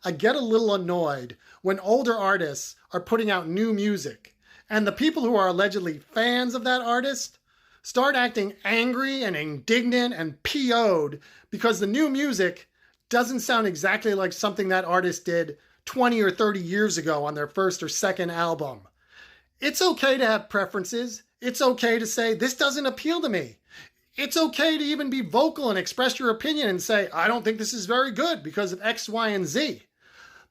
I get a little annoyed when older artists are putting out new music and the people who are allegedly fans of that artist start acting angry and indignant and PO'd because the new music doesn't sound exactly like something that artist did 20 or 30 years ago on their first or second album. It's okay to have preferences. It's okay to say, this doesn't appeal to me. It's okay to even be vocal and express your opinion and say, I don't think this is very good because of X, Y, and Z.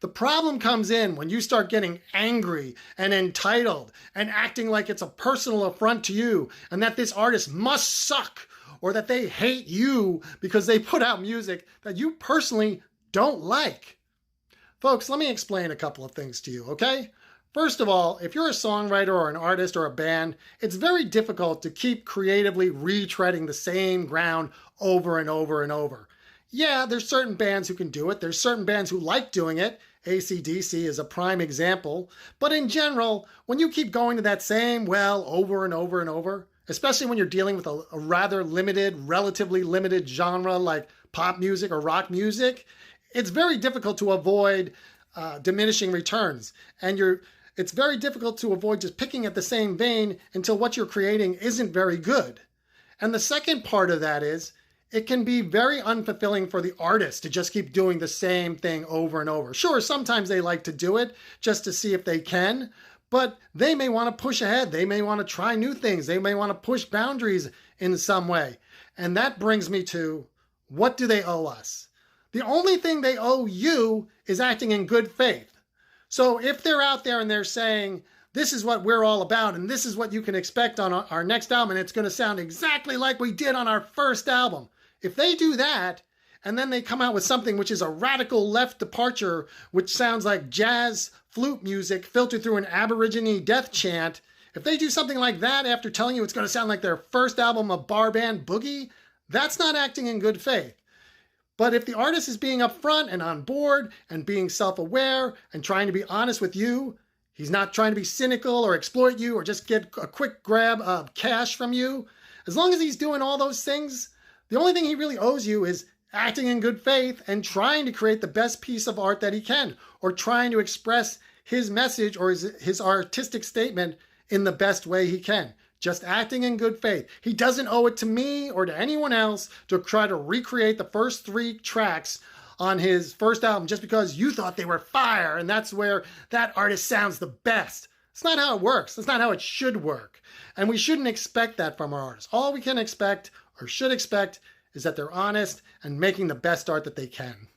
The problem comes in when you start getting angry and entitled and acting like it's a personal affront to you and that this artist must suck or that they hate you because they put out music that you personally don't like. Folks, let me explain a couple of things to you, okay? First of all, if you're a songwriter or an artist or a band, it's very difficult to keep creatively retreading the same ground over and over and over. Yeah, there's certain bands who can do it. There's certain bands who like doing it. AC/DC is a prime example. But in general, when you keep going to that same well over and over and over, especially when you're dealing with a rather limited, relatively limited genre like pop music or rock music, it's very difficult to avoid diminishing returns. And it's very difficult to avoid just picking at the same vein until what you're creating isn't very good. And the second part of that is it can be very unfulfilling for the artist to just keep doing the same thing over and over. Sure, sometimes they like to do it just to see if they can, but they may want to push ahead. They may want to try new things. They may want to push boundaries in some way. And that brings me to, what do they owe us? The only thing they owe you is acting in good faith. So if they're out there and they're saying, this is what we're all about and this is what you can expect on our next album and it's going to sound exactly like we did on our first album. If they do that and then they come out with something which is a radical left departure, which sounds like jazz flute music filtered through an Aborigine death chant, if they do something like that after telling you it's going to sound like their first album of bar band boogie, that's not acting in good faith. But if the artist is being upfront and on board and being self-aware and trying to be honest with you, he's not trying to be cynical or exploit you or just get a quick grab of cash from you. As long as he's doing all those things, the only thing he really owes you is acting in good faith and trying to create the best piece of art that he can, or trying to express his message or his artistic statement in the best way he can. Just acting in good faith. He doesn't owe it to me or to anyone else to try to recreate the first 3 tracks on his first album just because you thought they were fire and that's where that artist sounds the best. It's not how it works. That's not how it should work. And we shouldn't expect that from our artists. All we can expect or should expect is that they're honest and making the best art that they can.